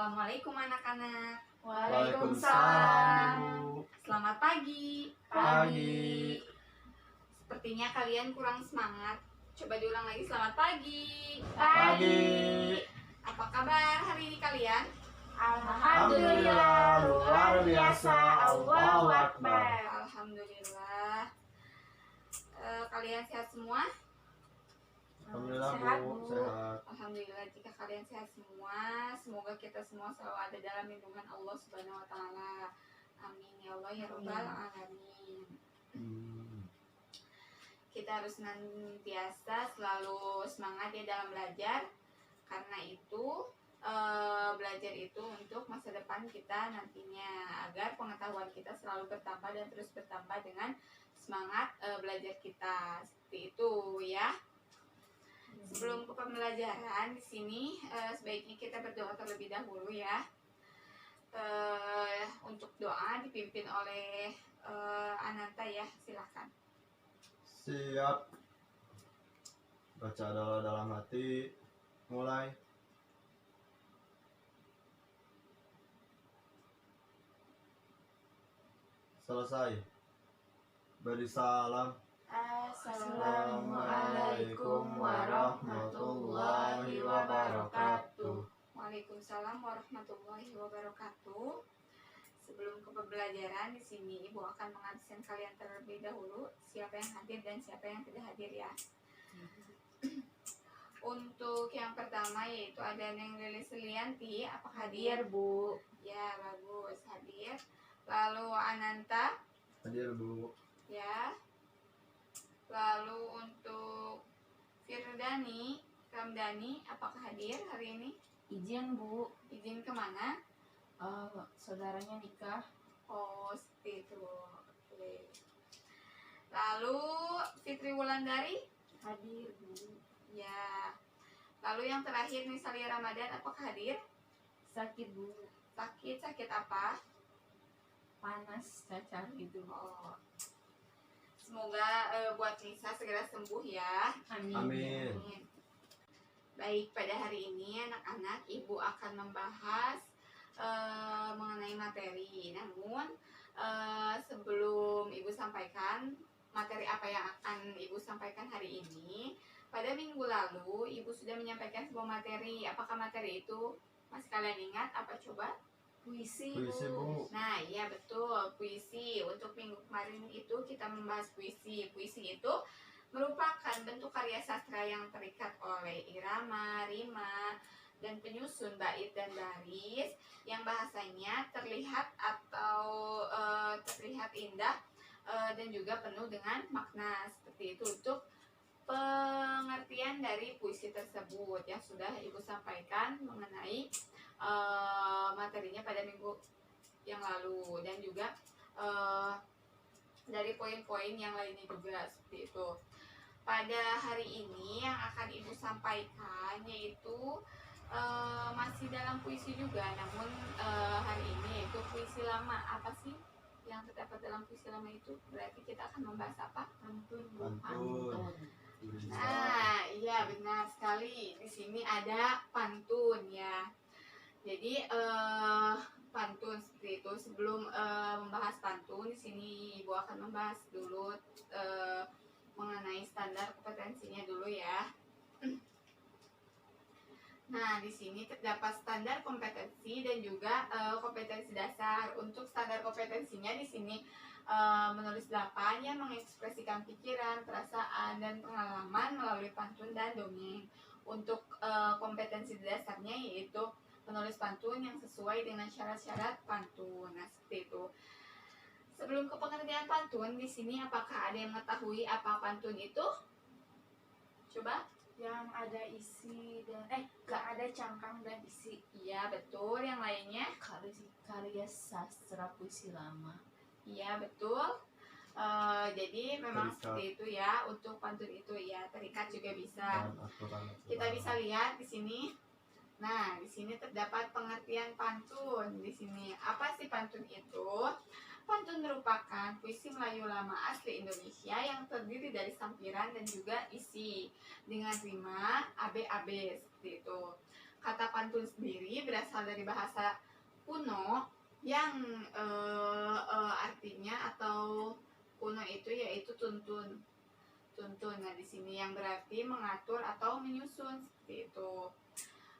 Assalamualaikum anak-anak. Waalaikumsalam. Selamat pagi. Pagi. Sepertinya kalian kurang semangat. Coba diulang lagi. Selamat pagi. Pagi. Apa kabar hari ini kalian? Alhamdulillah, luar biasa. Allahu Akbar. Alhamdulillah. Kalian sehat semua? Alhamdulillah, Sehat, Bu. Bu. Sehat. Alhamdulillah, jika kalian sehat semua, semoga kita semua selalu ada dalam lindungan Allah Subhanahu wa taala. Amin ya Allah ya rabbal alamin. Kita harus senantiasa selalu semangat ya dalam belajar. Karena itu belajar itu untuk masa depan kita nantinya, agar pengetahuan kita selalu bertambah dan terus bertambah dengan semangat belajar kita. Seperti itu ya. Sebelum ke pembelajaran di sini sebaiknya kita berdoa terlebih dahulu ya. Untuk doa dipimpin oleh Ananta ya, silahkan. Siap. Baca doa dalam hati. Mulai. Selesai. Beri salam. Assalamualaikum warahmatullahi wabarakatuh. Waalaikumsalam warahmatullahi wabarakatuh. Sebelum ke pembelajaran di sini Ibu akan mengabsen kalian terlebih dahulu siapa yang hadir dan siapa yang tidak hadir ya. Untuk yang pertama yaitu ada Neng Lilis Lianti, apakah hadir? Bu. Ya, bagus, hadir. Lalu Ananta? Hadir, Bu. Ya. Lalu untuk Ramdhani, apakah hadir hari ini? Izin Bu. Izin kemana? Saudaranya nikah. Oh, seperti itu. Oke. Lalu Fitri Wulandari? Hadir Bu. Ya. Lalu yang terakhir Nisalia Ramadan, apakah hadir? Sakit Bu. Sakit apa? Panas cacar gitu. Oh. Semoga buat Nisa segera sembuh ya. Amin. Baik, pada hari ini anak-anak Ibu akan membahas mengenai materi. Namun sebelum Ibu sampaikan materi apa yang akan Ibu sampaikan hari ini, pada minggu lalu Ibu sudah menyampaikan sebuah materi. Apakah materi itu masih kalian ingat? Apa coba? Puisi Bu. Nah, iya betul, puisi. Untuk minggu kemarin itu kita membahas puisi. Puisi itu merupakan bentuk karya sastra yang terikat oleh irama, rima, dan penyusun bait dan baris yang bahasanya terlihat atau terlihat indah dan juga penuh dengan makna. Seperti itu untuk pengertian dari puisi tersebut yang sudah Ibu sampaikan mengenai materinya pada minggu yang lalu, dan juga dari poin-poin yang lainnya juga seperti itu. Pada hari ini yang akan Ibu sampaikan yaitu masih dalam puisi juga, namun hari ini yaitu puisi lama. Apa sih yang terdapat dalam puisi lama itu? Berarti kita akan membahas apa? Pantun. Nah, iya benar sekali. Di sini ada pantun ya. Jadi pantun seperti itu. Sebelum membahas pantun, di sini Ibu akan membahas dulu mengenai standar kompetensinya dulu ya. Nah, di sini terdapat standar kompetensi dan juga kompetensi dasar. Untuk standar kompetensinya di sini menulis 8 yang mengekspresikan pikiran, perasaan, dan pengalaman melalui pantun dan dongeng. Untuk kompetensi dasarnya yaitu menulis pantun yang sesuai dengan syarat-syarat pantun. Nah, seperti itu. Sebelum ke pengertian pantun, di sini apakah ada yang mengetahui apa pantun itu? Coba. Yang ada isi dan gak ada cangkang dan isi. Iya, betul. Yang lainnya? Karya sastra puisi lama. Iya, betul. Jadi memang Terikat. seperti itu ya. Untuk pantun itu ya, terikat juga bisa. Kita bisa lihat di sini. Nah, di sini terdapat pengertian pantun. Di sini apa sih pantun itu? Pantun merupakan puisi Melayu lama asli Indonesia yang terdiri dari sampiran dan juga isi dengan rima ABAB seperti itu. Kata pantun sendiri berasal dari bahasa kuno yang artinya atau kuno itu yaitu tuntun. Tuntun. Nah, di sini yang berarti mengatur atau menyusun seperti itu.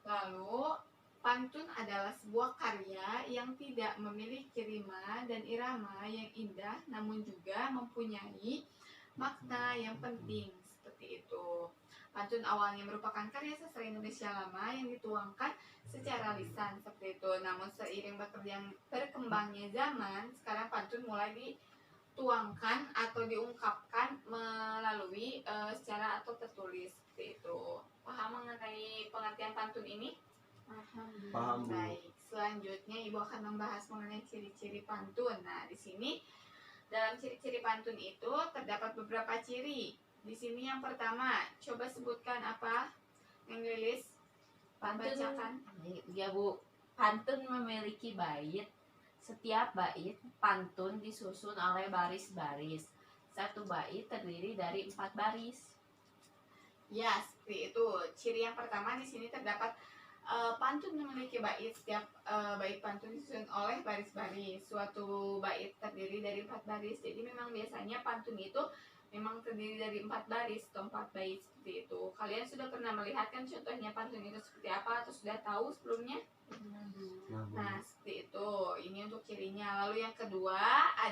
Lalu, pantun adalah sebuah karya yang tidak memiliki rima dan irama yang indah, namun juga mempunyai makna yang penting seperti itu. Pantun awalnya merupakan karya sastra Indonesia lama yang dituangkan secara lisan seperti itu. Namun seiring berkembangnya zaman, sekarang pantun mulai dituangkan atau diungkapkan melalui secara atau tertulis seperti itu. Paham mengenai pengertian pantun ini? Paham, Bu. Baik, selanjutnya Ibu akan membahas mengenai ciri-ciri pantun. Nah, di sini dalam ciri-ciri pantun itu terdapat beberapa ciri. Di sini yang pertama, coba sebutkan apa? Yang Lilis Pantun, bacakan. ya Bu, pantun memiliki bait. Setiap bait pantun disusun oleh baris-baris. Satu bait terdiri dari 4 baris. Ya, seperti itu. Ciri yang pertama di sini terdapat pantun memiliki bait. Setiap bait pantun disusun oleh baris-baris. Suatu bait terdiri dari 4 baris. Jadi memang biasanya pantun itu memang terdiri dari 4 baris atau 4 bait seperti itu. Kalian sudah pernah melihat kan contohnya pantun itu seperti apa atau sudah tahu sebelumnya? Nah, seperti itu. Ini untuk cirinya. Lalu yang kedua,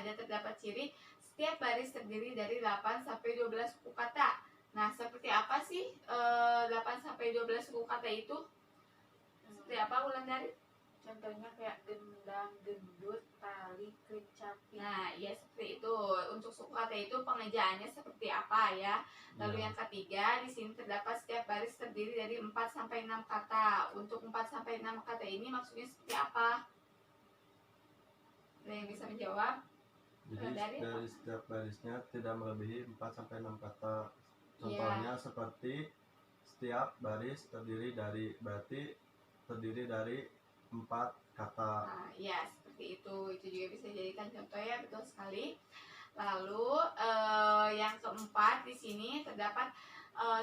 terdapat ciri setiap baris terdiri dari 8 sampai 12 suku kata. Nah, seperti apa sih 8 sampai 12 suku kata itu? Seperti apa Wulandari? Contohnya kayak gendang, gendut, tali, kecapi. Nah, ya seperti itu. Untuk suku kata itu pengejaannya seperti apa ya? Lalu yang ketiga, di sini terdapat setiap baris terdiri dari 4 sampai 6 kata. Untuk 4 sampai 6 kata ini maksudnya seperti apa? Ada yang bisa menjawab? Jadi Dari dari setiap barisnya tidak melebihi 4 sampai 6 kata. Contohnya seperti setiap baris terdiri dari 4 kata. Nah, ya seperti itu. Itu juga bisa dijadikan contoh ya, betul sekali. Lalu yang keempat di sini terdapat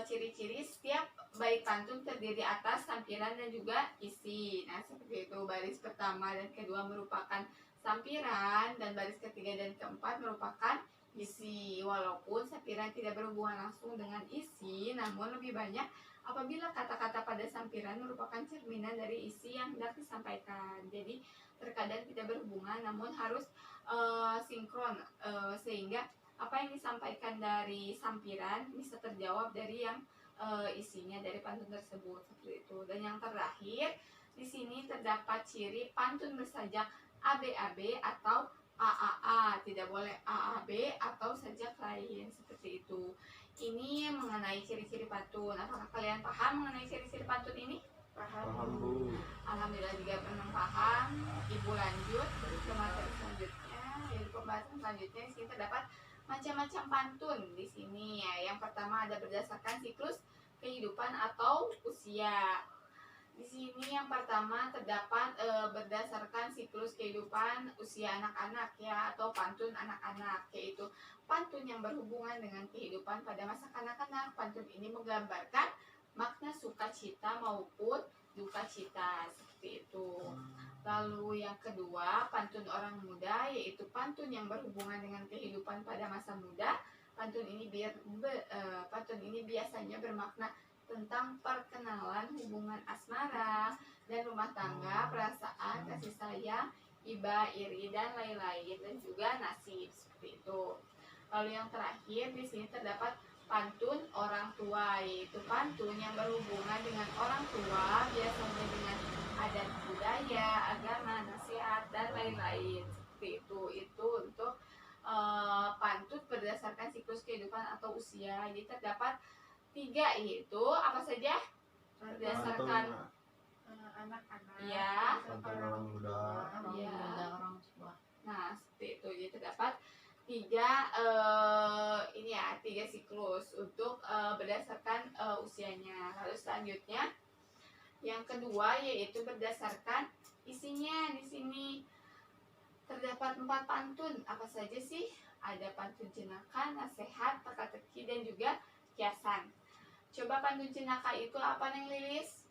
ciri-ciri setiap bait pantun terdiri atas sampiran dan juga isi. Nah, seperti itu. Baris pertama dan kedua merupakan sampiran dan baris ketiga dan keempat merupakan isi. Walaupun sampiran tidak berhubungan langsung dengan isi, namun lebih banyak apabila kata-kata pada sampiran merupakan cerminan dari isi yang hendak disampaikan. Jadi terkadang tidak berhubungan namun harus sinkron sehingga apa yang disampaikan dari sampiran bisa terjawab dari yang isinya dari pantun tersebut seperti itu. Dan yang terakhir di sini terdapat ciri pantun bersajak ABAB atau AAA, tidak boleh AAB atau sajak lain seperti itu. Ini mengenai ciri-ciri pantun. Apakah kalian paham mengenai ciri-ciri pantun ini? Paham, Bu. Alhamdulillah juga pernah paham. Ibu lanjut ke materi selanjutnya, yaitu pembahasan selanjutnya. Di sini terdapat macam-macam pantun di sini ya. Yang pertama ada berdasarkan siklus kehidupan atau usia. Di sini yang pertama terdapat berdasarkan siklus kehidupan usia anak-anak ya, atau pantun anak-anak, yaitu pantun yang berhubungan dengan kehidupan pada masa kanak-kanak. Pantun ini menggambarkan makna sukacita maupun duka cita seperti itu. Lalu yang kedua, pantun orang muda, yaitu pantun yang berhubungan dengan kehidupan pada masa muda. Pantun ini biasanya bermakna tentang perkenalan, hubungan asmara dan rumah tangga, perasaan, kasih sayang, iba, iri dan lain-lain, dan juga nasib seperti itu. Lalu yang terakhir di sini terdapat pantun orang tua, yaitu pantun yang berhubungan dengan orang tua, biasanya dengan adat budaya, agama, nasihat dan lain-lain seperti itu. Itu untuk pantun berdasarkan siklus kehidupan atau usia. Jadi terdapat 3, yaitu apa saja? Berdasarkan anak-anak, ya, Pantun orang muda. ya. orang tua. Nah, seperti itu. Jadi terdapat 3 siklus untuk berdasarkan usianya. Lalu selanjutnya yang kedua yaitu berdasarkan isinya. Di sini terdapat 4 pantun. Apa saja sih? Ada pantun jenaka, nasihat, teka-teki dan juga kiasan. Coba pantun jenaka itu apa, Neng Lilis?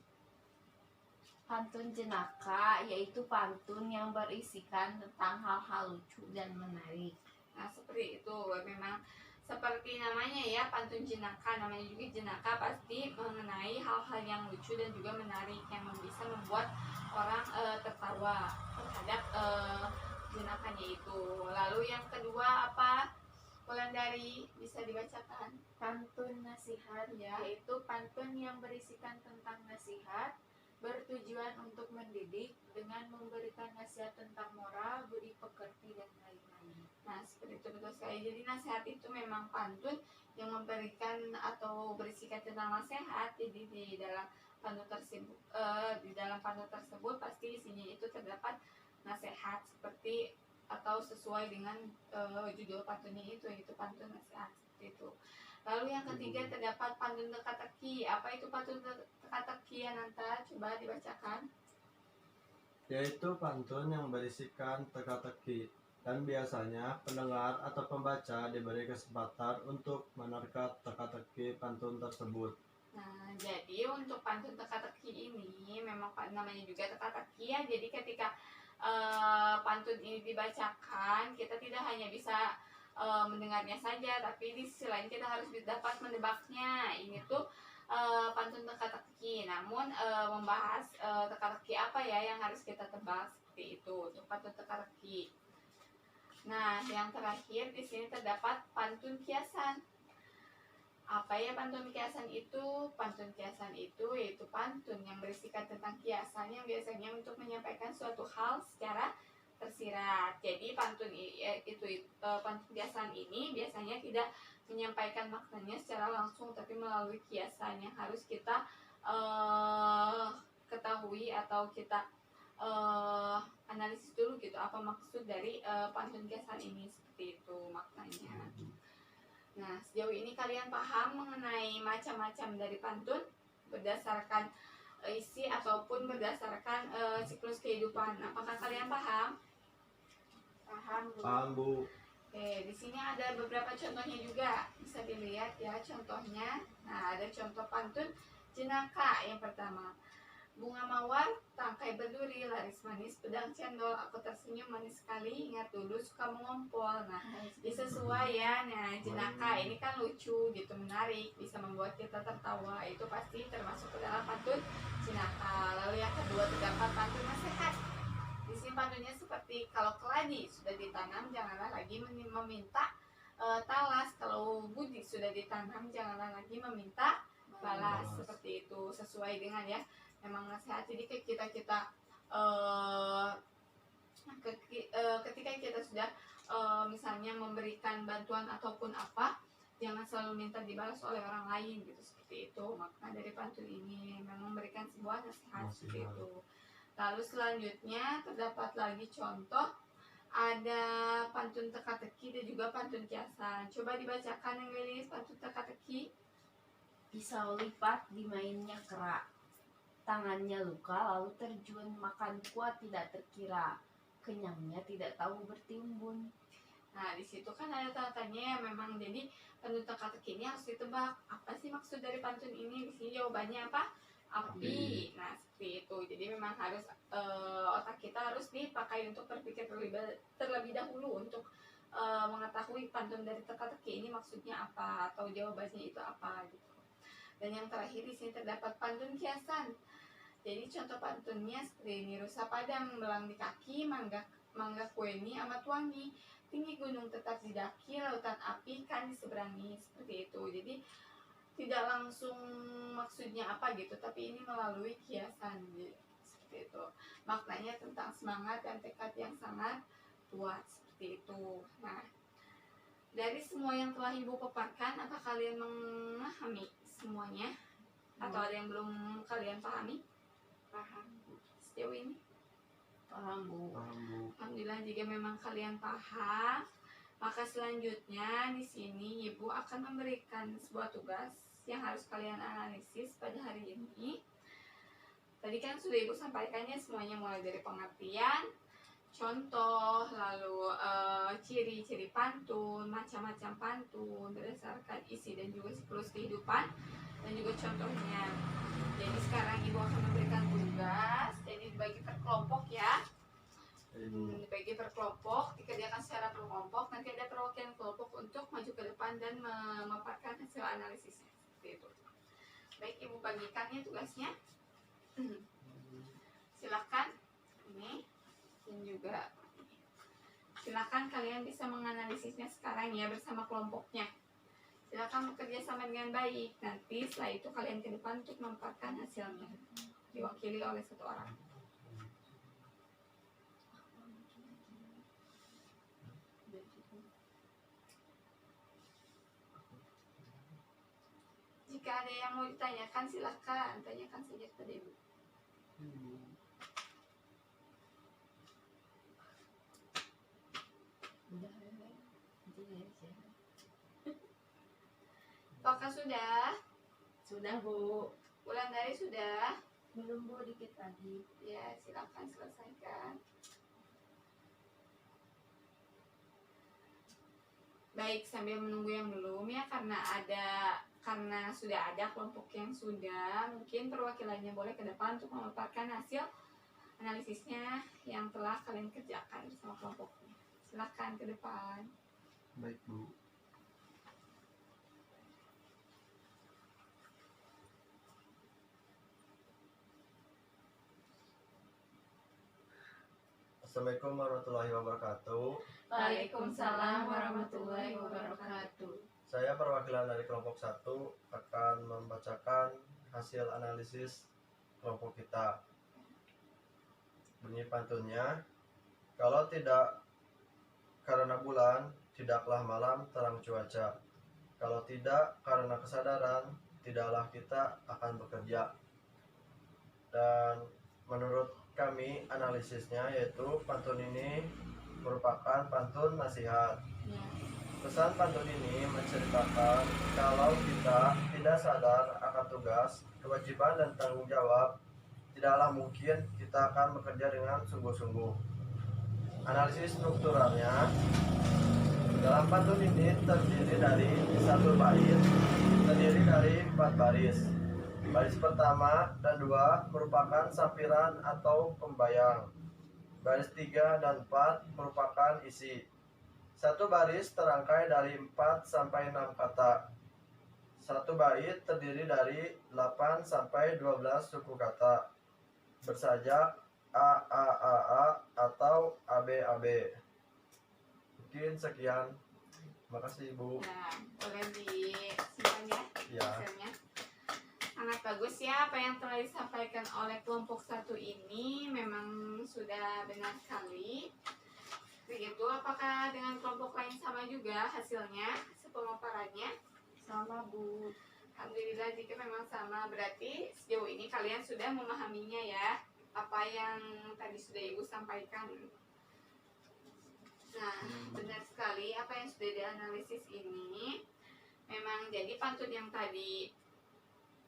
Pantun jenaka yaitu pantun yang berisikan tentang hal-hal lucu dan menarik. Nah, seperti itu. Memang seperti namanya ya, pantun jenaka. Namanya juga jenaka, pasti mengenai hal-hal yang lucu dan juga menarik yang bisa membuat orang tertawa terhadap jenakanya itu. Lalu yang kedua apa? Wulandari, bisa dibacakan. Pantun nasihat yaitu pantun yang berisikan tentang nasihat, bertujuan untuk mendidik dengan memberikan nasihat tentang moral, budi pekerti, dan lain-lain. Nah, seperti itu, betul sekali. Jadi nasihat itu memang pantun yang memberikan atau berisikan tentang nasihat. Jadi di dalam pantun tersebut pasti isinya itu terdapat nasihat seperti atau sesuai dengan judul pantunnya itu, yaitu pantun nasihat seperti itu. Lalu yang ketiga terdapat pantun teka-teki. Apa itu pantun teka-teki, Ananta? Coba dibacakan. Yaitu pantun yang berisikan teka-teki, dan biasanya pendengar atau pembaca diberi kesempatan untuk menerka teka-teki pantun tersebut. Nah, jadi untuk pantun teka-teki ini memang namanya juga teka-teki ya. Jadi ketika pantun ini dibacakan, kita tidak hanya bisa mendengarnya saja, tapi di sisi lain kita harus dapat menebaknya. Ini tuh pantun teka-teki. Namun membahas teka-teki apa ya yang harus kita tebak, seperti itu untuk pantun teka-teki. Nah, yang terakhir di sini terdapat pantun kiasan. Apa ya pantun kiasan itu? Pantun kiasan itu yaitu pantun yang berisikan tentang kiasan yang biasanya untuk menyampaikan suatu hal secara tersirat. Jadi pantun pantun kiasan ini biasanya tidak menyampaikan maknanya secara langsung, tapi melalui kiasan yang harus kita ketahui atau kita analisis dulu gitu, apa maksud dari pantun kiasan ini, seperti itu maknanya. Nah, sejauh ini kalian paham mengenai macam-macam dari pantun berdasarkan isi ataupun berdasarkan siklus kehidupan. Apakah kalian paham? Paham, Bu. Oke, di sini ada beberapa contohnya juga, bisa dilihat ya contohnya. Nah, ada contoh pantun jenaka yang pertama. Bunga mawar, tangkai berduri, laris manis, pedang cendol, aku tersenyum manis sekali, ingat dulu suka mengompol. Nah, sesuai ya. Nah, jenaka ini kan lucu gitu, menarik, bisa membuat kita tertawa. Itu pasti termasuk ke dalam pantun jenaka. Lalu yang kedua terdapat pantun nasihat. Di sini pantunnya seperti, kalau keladi sudah ditanam, janganlah lagi meminta talas. Kalau budi sudah ditanam, janganlah lagi meminta balas. Seperti itu, sesuai dengan ya memang nasihat. Jadi ketika kita sudah misalnya memberikan bantuan ataupun apa, jangan selalu minta dibalas oleh orang lain gitu, seperti itu makna dari pantun ini, memang memberikan sebuah nasihat seperti itu. Lalu selanjutnya terdapat lagi contoh, ada pantun teka-teki dan juga pantun kiasan. Coba dibacakan yang Lilis, pantun teka-teki. Pisau lipat dimainnya kera, tangannya luka lalu terjun, makan kuat tidak terkira, kenyangnya tidak tahu bertimbun. Nah, di situ kan ada tanda-tandanya ya, memang jadi pantun teka-teki ini harus ditebak. Apa sih maksud dari pantun ini? Di sini jawabannya apa? Api. Nah, seperti itu. Jadi memang harus otak kita harus dipakai untuk berpikir terlebih dahulu untuk mengetahui pantun dari teka-teki ini maksudnya apa atau jawabannya itu apa gitu. Dan yang terakhir di sini terdapat pantun kiasan. Jadi contoh pantunnya seperti ini, rusa padang belang di kaki, mangga kueni amat wangi, tinggi gunung tetap didaki, lautan api kan diseberangi, seperti itu. Jadi tidak langsung maksudnya apa gitu, tapi ini melalui kiasan gitu, seperti itu. Maknanya tentang semangat dan tekad yang sangat kuat, seperti itu. Nah, dari semua yang telah Ibu paparkan, apa kalian memahami semuanya? Atau ada yang belum kalian pahami? Paham sejauh ini? Paham, Bu. Alhamdulillah, jika memang kalian paham, maka selanjutnya di sini Ibu akan memberikan sebuah tugas yang harus kalian analisis pada hari ini. Tadi kan sudah Ibu sampaikannya semuanya, mulai dari pengertian, contoh, lalu ciri-ciri pantun, macam-macam pantun berdasarkan isi dan juga siklus kehidupan dan juga contohnya. Jadi sekarang ibu akan memberikan tugas, jadi dibagi per kelompok ya. Dibagi per kelompok, dikerjakan secara per kelompok. Nanti ada perwakilan kelompok untuk maju ke depan dan memaparkan hasil analisisnya. Seperti itu. Baik, ibu bagikannya tugasnya. Silakan ini dan juga silakan kalian bisa menganalisisnya sekarang ya bersama kelompoknya. Silakan bekerja sama dengan baik. Nanti setelah itu kalian ke depan untuk memaparkan hasilnya, diwakili oleh satu orang. Jika ada yang mau ditanyakan silakan tanyakan saja kepada ibu. Apakah sudah? Sudah Bu. Wulandari sudah? Belum Bu, dikit lagi. Ya, silakan selesaikan. Baik, sambil menunggu yang belum ya, karena sudah ada kelompok yang sudah, mungkin perwakilannya boleh ke depan untuk memaparkan hasil analisisnya yang telah kalian kerjakan bersama kelompoknya. Silakan ke depan. Baik Bu. Assalamualaikum warahmatullahi wabarakatuh. Waalaikumsalam warahmatullahi wabarakatuh. Saya perwakilan dari kelompok 1 akan membacakan hasil analisis kelompok kita. Bunyi pantunnya, kalau tidak karena bulan, tidaklah malam terang cuaca. Kalau tidak karena kesadaran, tidaklah kita akan bekerja. Dan menurut kami analisisnya yaitu pantun ini merupakan pantun nasihat. Pesan pantun ini menceritakan kalau kita tidak sadar akan tugas, kewajiban dan tanggung jawab, tidaklah mungkin kita akan bekerja dengan sungguh-sungguh. Analisis strukturalnya, dalam pantun ini terdiri dari satu bait, terdiri dari 4 baris. Baris pertama dan 2 merupakan sampiran atau pembayang. Baris 3 dan 4 merupakan isi. Satu baris terangkai dari 4 sampai 6 kata. Satu bait terdiri dari 8 sampai 12 suku kata. Bersajak A atau AB. Mungkin sekian. Terima kasih Ibu. Nah, boleh disimpan ya Ya. hasilnya. Sangat bagus ya apa yang telah disampaikan oleh kelompok 1 ini, memang sudah benar sekali. Begitu, apakah dengan kelompok lain sama juga hasilnya, pemaparannya? Sama Bu. Alhamdulillah, jika memang sama berarti sejauh ini kalian sudah memahaminya ya, apa yang tadi sudah Ibu sampaikan. Nah, benar sekali apa yang sudah dianalisis ini. Memang jadi pantun yang tadi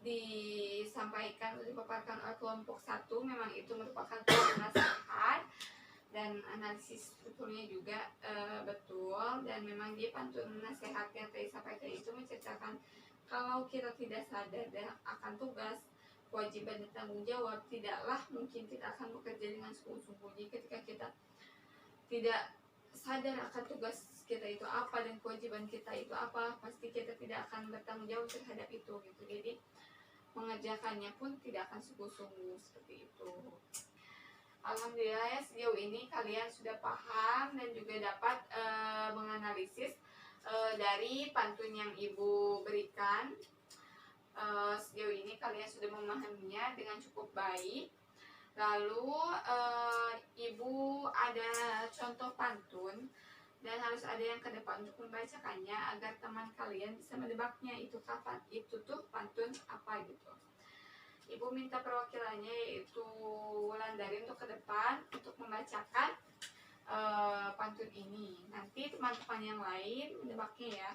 disampaikan atau dipaparkan oleh kelompok 1 memang itu merupakan pantun nasihat dan analisis strukturnya juga betul, dan memang dia pantun nasihat yang tadi disampaikan itu menceritakan kalau kita tidak sadar akan tugas, kewajiban dan tanggung jawab, tidaklah mungkin kita akan bekerja dengan sungguh-sungguh. Ketika kita tidak sadar akan tugas kita itu apa dan kewajiban kita itu apa, pasti kita tidak akan bertanggung jawab terhadap itu gitu. Jadi mengerjakannya pun tidak akan sungguh-sungguh seperti itu. Alhamdulillah ya, sejauh ini kalian sudah paham dan juga dapat menganalisis dari pantun yang Ibu berikan. Sejauh ini kalian sudah memahaminya dengan cukup baik. Lalu Ibu ada contoh pantun dan harus ada yang ke depan untuk membacakannya agar teman kalian bisa menebaknya itu kapan, itu tuh pantun apa gitu. Ibu minta perwakilannya yaitu Wulandari untuk ke depan untuk membacakan pantun ini. Nanti teman-teman yang lain menebaknya ya.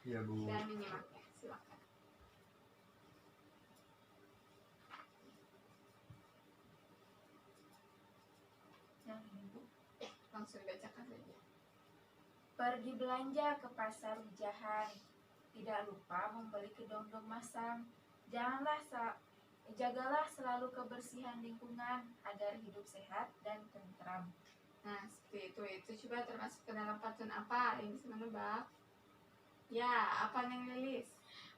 Iya Bu. Dan menyimaknya. Silakan. Yang ini Bu. Langsung dibacakan saja. Pergi belanja ke pasar Wijahan. Tidak lupa membeli kedong-dong masam. Jagalah selalu kebersihan lingkungan agar hidup sehat dan tentram. Nah, seperti itu coba termasuk ke dalam pantun apa yang bisa menebak? Ya, apa Neng Lilis?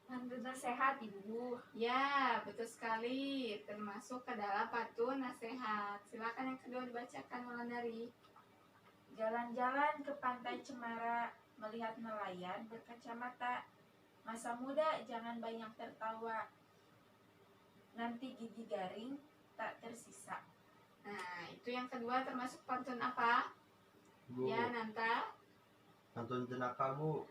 Pantun nasihat, Ibu. Ya, betul sekali. Termasuk ke dalam pantun nasihat. Silakan yang kedua dibacakan Wulandari. Jalan-jalan ke pantai Cemara, melihat nelayan berkacamata. Masa muda jangan banyak tertawa, nanti gigi garing tak tersisa. Nah, itu yang kedua termasuk pantun apa? Bu, Ya, Nanta. pantun jenaka, Bu.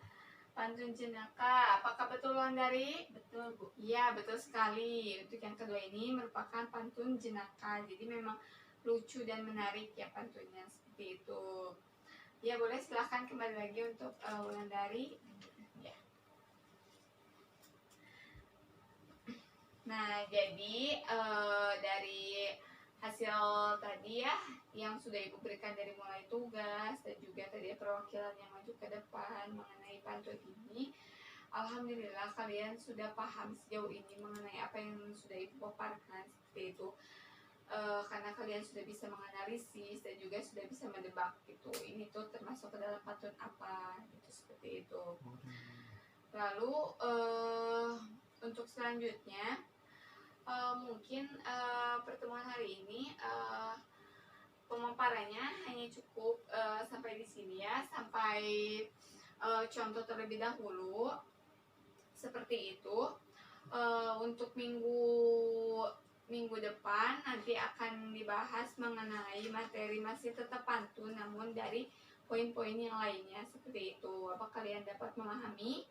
Pantun jenaka. Apakah betul Wulandari? Betul, Bu. Iya, betul sekali. Untuk yang kedua ini merupakan pantun jenaka. Jadi memang lucu dan menarik ya pantunnya seperti itu. Ya, boleh silahkan kembali lagi untuk Wulandari. Ya. Nah, jadi dari hasil tadi ya yang sudah Ibu berikan dari mulai tugas dan juga tadi perwakilan yang maju ke depan mengenai pantun ini, alhamdulillah kalian sudah paham sejauh ini mengenai apa yang sudah Ibu paparkan seperti itu. Karena kalian sudah bisa menganalisis dan juga sudah bisa mendebak gitu, ini tuh termasuk ke dalam pantun apa gitu, seperti itu. Lalu untuk selanjutnya mungkin pertemuan hari ini pemaparannya hanya cukup sampai di sini ya, sampai contoh terlebih dahulu seperti itu. Untuk minggu depan nanti akan dibahas mengenai materi masih tetap pantun namun dari poin-poin yang lainnya seperti itu. Apa kalian dapat memahami?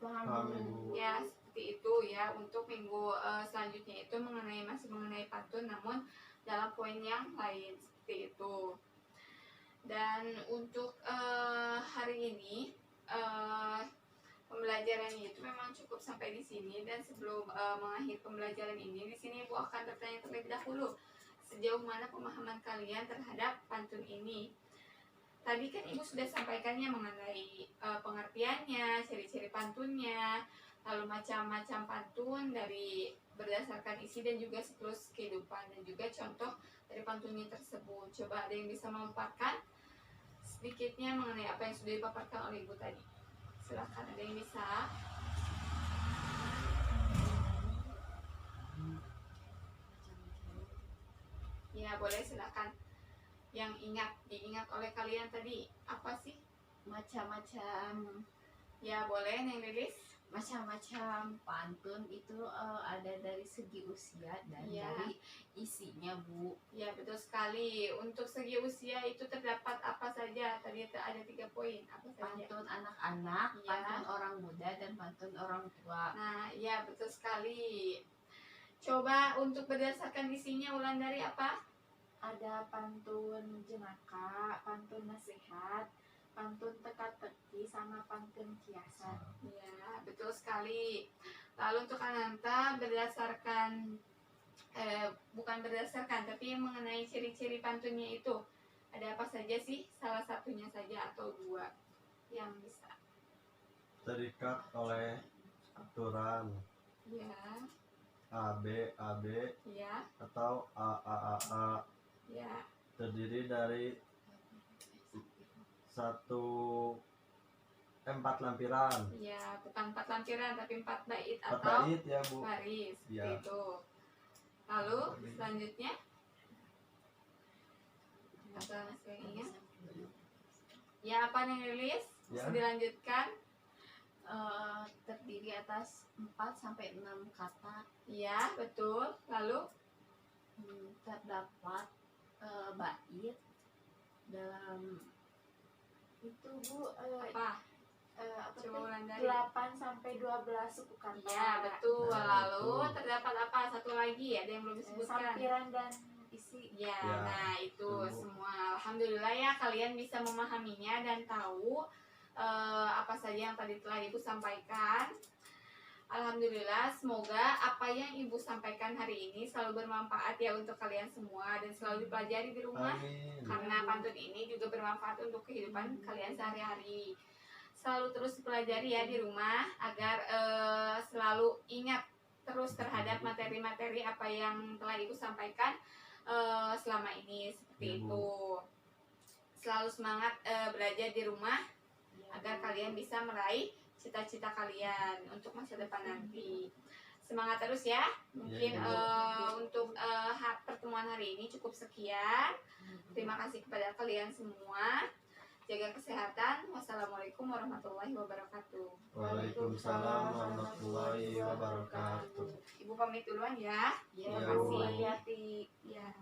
Paham, Ibu. Ya, seperti itu ya. Untuk minggu selanjutnya itu masih mengenai pantun namun dalam poin yang lain seperti itu. Dan untuk hari ini pembelajarannya itu memang cukup sampai di sini, dan sebelum mengakhiri pembelajaran ini di sini Ibu akan bertanya terlebih dahulu sejauh mana pemahaman kalian terhadap pantun ini. Tadi kan Ibu sudah sampaikannya mengenai pengertiannya, ciri-ciri pantunnya, lalu macam-macam pantun dari berdasarkan isi dan juga siklus kehidupan dan juga contoh dari pantunnya tersebut. Coba ada yang bisa memaparkan sedikitnya mengenai apa yang sudah dipaparkan oleh Ibu tadi. Silakan, ada yang bisa. Ya, boleh silakan. Yang diingat oleh kalian tadi apa sih? Macam-macam Ya, boleh Neng Lilis. macam-macam pantun itu ada dari segi usia dan Iya. dari isinya, Bu. Ya, betul sekali. Untuk segi usia itu terdapat apa saja? Tadi ada 3 poin. Apa saja? Pantun anak-anak, Iya. pantun orang muda, dan pantun orang tua. Nah, ya betul sekali. Coba untuk berdasarkan isinya Wulandari apa? Ada pantun jenaka, pantun nasihat, pantun teka-teki, sama pantun kiasan. Ya, betul sekali. Lalu untuk Ananta berdasarkan bukan berdasarkan tapi mengenai ciri-ciri pantunnya itu ada apa saja sih? Salah satunya saja atau 2 yang bisa. Terikat oleh aturan Ya, AB ya, atau AAAA, ya. terdiri dari 4 lampiran. Ya, bukan 4 lampiran tapi 4 bait 4 atau bait ya, Bu. baris seperti Ya. itu. Lalu selanjutnya apa masih yang ingat? Ya, apa yang rilis? Bisa Ya. dilanjutkan? Terdiri atas 4 sampai 6 kata. Ya, betul. Lalu Terdapat bait dalam itu, Bu, apa? apa Coba tuh? Wulandari. 8 sampai 12 suku kata. Ya, betul. Nah, Lalu betul. terdapat apa? Satu lagi ada yang belum disebutkan. Sampiran dan isi. Ya, Ya, nah itu betul. semua. Alhamdulillah ya kalian bisa memahaminya dan tahu apa saja yang tadi telah Ibu sampaikan. Alhamdulillah, semoga apa yang Ibu sampaikan hari ini selalu bermanfaat ya untuk kalian semua dan selalu dipelajari di rumah. Amin. Karena pantun ini juga bermanfaat untuk kehidupan kalian sehari-hari. Selalu terus dipelajari ya di rumah agar selalu ingat terus terhadap materi-materi apa yang telah Ibu sampaikan selama ini seperti Ibu. itu. Selalu semangat belajar di rumah agar kalian bisa meraih cita-cita kalian untuk masa depan nanti. Semangat terus ya. Mungkin Iya, Ibu. untuk pertemuan hari ini cukup sekian. Terima kasih kepada kalian semua. Jaga kesehatan. Wassalamualaikum warahmatullahi wabarakatuh. Waalaikumsalam warahmatullahi wabarakatuh. Ibu pamit duluan ya. Ya, Iya, Bu, Bu. hati-hati. Ya.